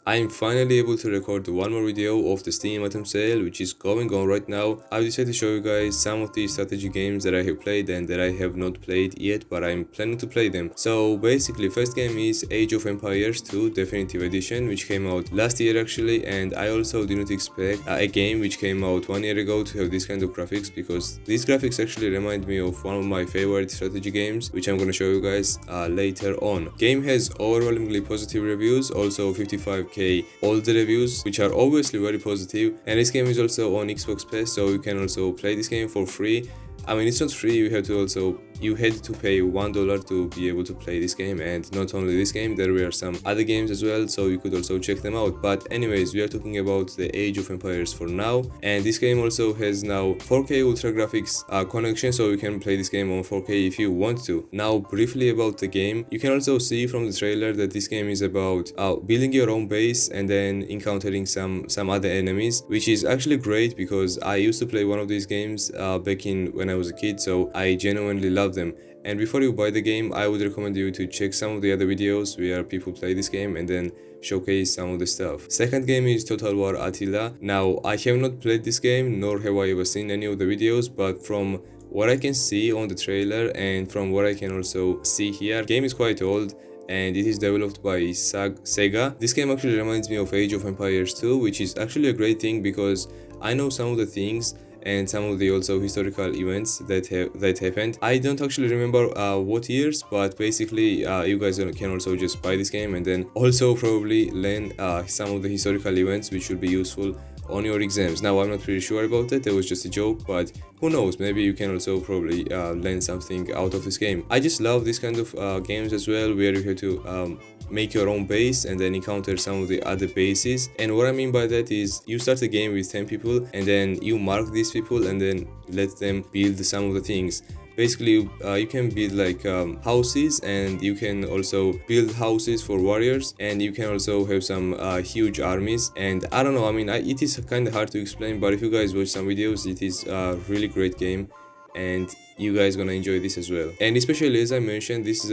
I'm finally able to record one more video of the Steam item sale which is going on right now. I've decided to show you guys some of the strategy games that I have played and that I have not played yet, but I'm planning to play them. So basically, first game is Age of Empires 2 Definitive Edition, which came out last year actually, and I also did not expect a game which came out 1 year ago to have this kind of graphics, because these graphics actually remind me of one of my favorite strategy games, which I'm gonna show you guys later on. Game has overwhelmingly positive reviews, also 55k all the reviews, which are obviously very positive, and this game is also on Xbox Pass, so you can also play this game for free. I mean, it's not free, you had to pay $1 to be able to play this game, and not only this game, there were some other games as well, so you could also check them out. But anyways, we are talking about the Age of Empires for now, and this game also has now 4K ultra graphics connection, so you can play this game on 4K if you want to. Now briefly about the game, you can also see from the trailer that this game is about building your own base and then encountering some other enemies, which is actually great because I used to play one of these games back in when I was a kid, so I genuinely love them. And before you buy the game, I would recommend you to check some of the other videos where people play this game and then showcase some of the stuff. Second game is Total War Attila. Now, I have not played this game, nor have I ever seen any of the videos, but from what I can see on the trailer and from what I can also see here, the game is quite old and it is developed by Sega. This game actually reminds me of Age of Empires 2, which is actually a great thing because I know some of the things and some of the also historical events that happened. I don't actually remember what years, but basically you guys can also just buy this game and then also probably learn some of the historical events which will be useful on your exams. Now, I'm not pretty sure about that, was just a joke, but who knows, maybe you can also probably learn something out of this game. I just love this kind of games as well, where you have to make your own base and then encounter some of the other bases. And what I mean by that is you start the game with 10 people and then you mark these people and then let them build some of the things. Basically, you can build like houses, and you can also build houses for warriors, and you can also have some huge armies. And I don't know, I mean, it is kind of hard to explain, but if you guys watch some videos, it is a really great game and you guys gonna enjoy this as well. And especially, as I mentioned, this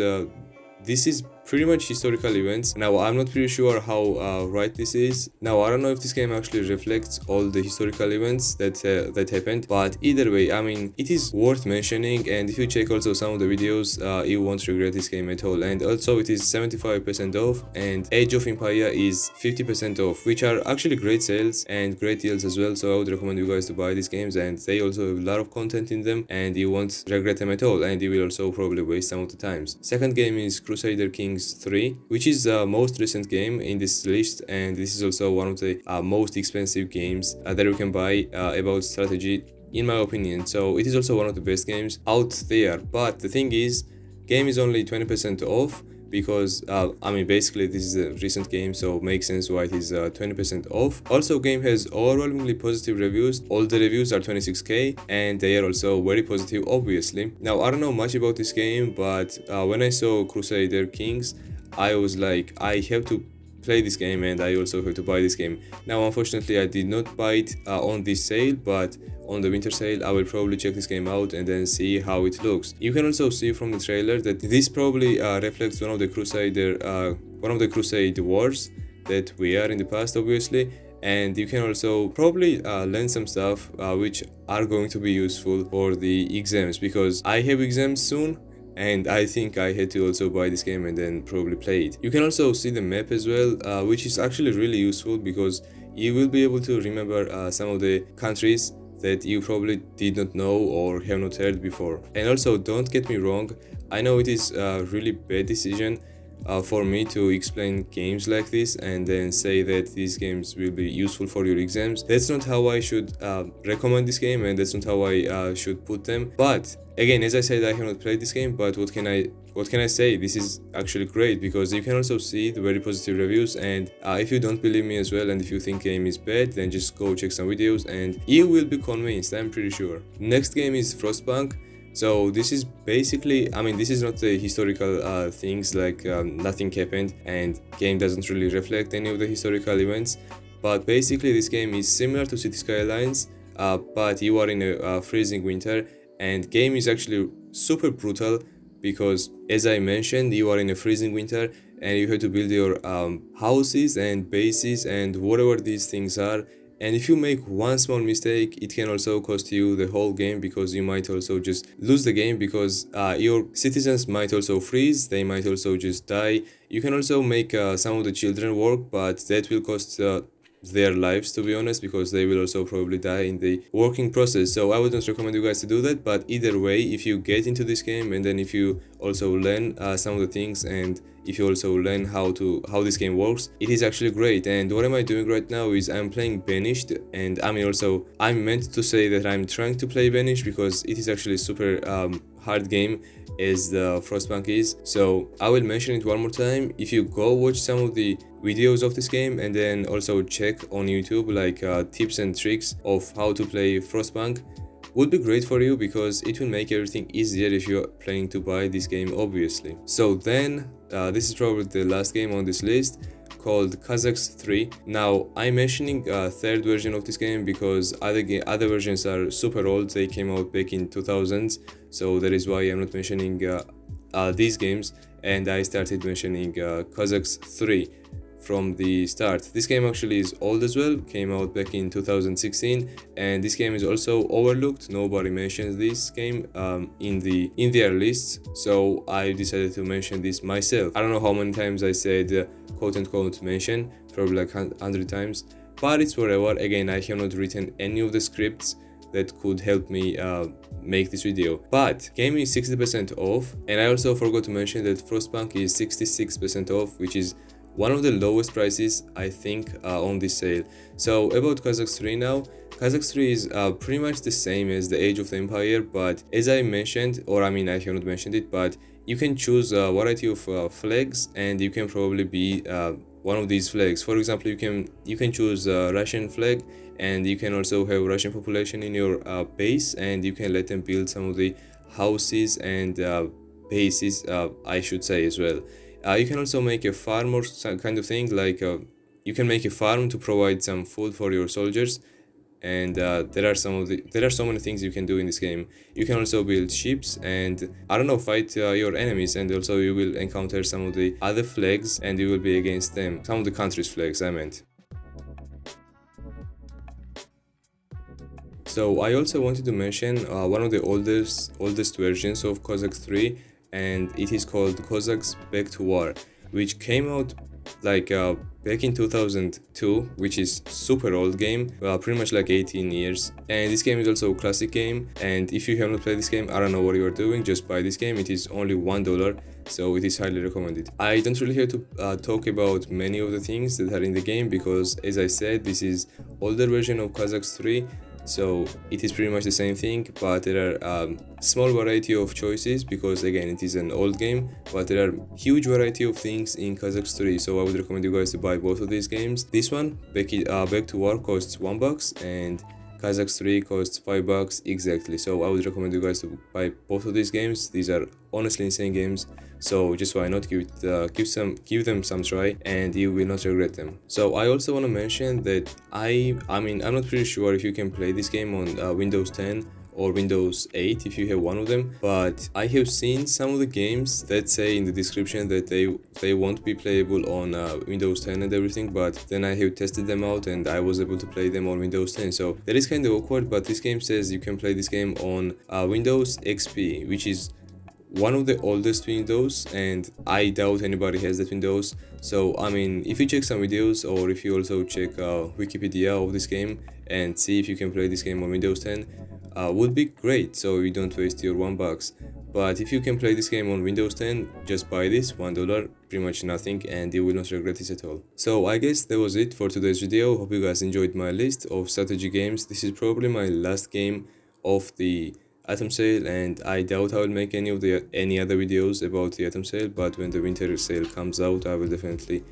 is pretty much historical events. Now, I'm not pretty sure how right this is. Now, I don't know if this game actually reflects all the historical events that happened, but either way, I mean, it is worth mentioning, and if you check also some of the videos, you won't regret this game at all. And also, it is 75% off, and Age of Empire is 50% off, which are actually great sales and great deals as well, so I would recommend you guys to buy these games, and they also have a lot of content in them, and you won't regret them at all, and you will also probably waste some of the times. Second game is Crusader Kings 3, which is the most recent game in this list, and this is also one of the most expensive games that you can buy about strategy, in my opinion. So it is also one of the best games out there, but the thing is, game is only 20% off, because I mean, basically this is a recent game, so it makes sense why it is 20% off. Also, game has overwhelmingly positive reviews. All the reviews are 26k and they are also very positive, obviously. Now, I don't know much about this game, but when I saw Crusader Kings, I was like, I have to play this game and I also have to buy this game. Now, unfortunately, I did not buy it on this sale, but on the winter sale I will probably check this game out and then see how it looks. You can also see from the trailer that this probably reflects one of the Crusade wars that we are in the past, obviously, and you can also probably learn some stuff which are going to be useful for the exams, because I have exams soon and I think I had to also buy this game and then probably play it. You can also see the map as well, which is actually really useful because you will be able to remember some of the countries that you probably did not know or have not heard before. And also, don't get me wrong, I know it is a really bad decision for me to explain games like this and then say that these games will be useful for your exams. That's not how I should recommend this game, and that's not how I should put them. But again, as I said, I have not played this game, but what can I say? This is actually great because you can also see the very positive reviews, and if you don't believe me as well, and if you think game is bad, then just go check some videos and you will be convinced, I'm pretty sure. Next game is Frostpunk. So this is basically, I mean, this is not the historical things, like nothing happened and game doesn't really reflect any of the historical events, but basically this game is similar to City Skylines, but you are in a freezing winter, and game is actually super brutal because, as I mentioned, you are in a freezing winter and you have to build your houses and bases and whatever these things are. And if you make one small mistake, it can also cost you the whole game, because you might also just lose the game, because your citizens might also freeze, they might also just die. You can also make some of the children work, but that will cost their lives, to be honest, because they will also probably die in the working process. So I would not recommend you guys to do that. But either way, if you get into this game, and then if you also learn some of the things, and if you also learn how this game works, it is actually great. And what am I doing right now is I'm playing Banished, and I mean, also I'm meant to say that I'm trying to play Banished because it is actually super hard game as the Frostpunk is. So I will mention it one more time. If you go watch some of the videos of this game, and then also check on YouTube like tips and tricks of how to play Frostpunk, would be great for you, because it will make everything easier if you're planning to buy this game, obviously. So then this is probably the last game on this list, called Khazakhstan 3. Now I'm mentioning third version of this game because other versions are super old. They came out back in 2000s, so that is why I'm not mentioning these games, and I started mentioning Khazakhstan 3 from the start. This game actually is old as well, came out back in 2016, and this game is also overlooked. Nobody mentions this game in their lists, so I decided to mention this myself. I don't know how many times I said quote unquote mention, probably like 100 times, but it's whatever. Again, I have not written any of the scripts that could help me make this video, but game is 60% off, and I also forgot to mention that Frostpunk is 66% off, which is one of the lowest prices I think on this sale. So about Khazakhstan 3 now. Khazakhstan 3 is pretty much the same as the Age of the Empire, but as I mentioned, or I mean I have not mentioned it, but you can choose a variety of flags, and you can probably be one of these flags. For example, you can choose a Russian flag, and you can also have Russian population in your base, and you can let them build some of the houses and bases, I should say, as well. You can also make a farm or some kind of thing, like you can make a farm to provide some food for your soldiers, and there are so many things you can do in this game. You can also build ships, and I don't know, fight your enemies, and also you will encounter some of the other flags, and you will be against them, some of the country's flags I meant. So I also wanted to mention one of the oldest versions of Khazakhstan 3, and it is called Cossacks Back to War, which came out like back in 2002, which is super old game, pretty much like 18 years. And this game is also a classic game, and if you have not played this game, I don't know what you are doing, just buy this game. It is only $1, so it is highly recommended. I don't really have to talk about many of the things that are in the game, because as I said, this is older version of Khazakhstan 3, so it is pretty much the same thing, but there are small variety of choices, because again it is an old game, but there are huge variety of things in Khazakhstan 3, so I would recommend you guys to buy both of these games. This one, Back to War, costs $1, and Khazakhstan 3 costs $5 exactly. So I would recommend you guys to buy both of these games. These are honestly insane games, so just why not give them some try, and you will not regret them. So I also want to mention that I mean I'm not pretty sure if you can play this game on Windows 10 or Windows 8 if you have one of them, but I have seen some of the games that say in the description that they won't be playable on Windows 10 and everything, but then I have tested them out and I was able to play them on Windows 10, so that is kind of awkward. But this game says you can play this game on Windows XP, which is one of the oldest Windows, and I doubt anybody has that Windows. So I mean, if you check some videos, or if you also check Wikipedia of this game and see if you can play this game on Windows 10, would be great, so you don't waste your $1. But if you can play this game on Windows 10, just buy this, $1, pretty much nothing, and you will not regret this at all. So I guess that was it for today's video. Hope you guys enjoyed my list of strategy games. This is probably my last game of the item sale, and I doubt I will make any other videos about the item sale, but when the winter sale comes out, I will definitely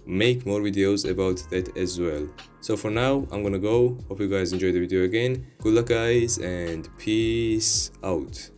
make more videos about that as well. So for now, I'm gonna go. Hope you guys enjoyed the video again. Good luck guys, and peace out.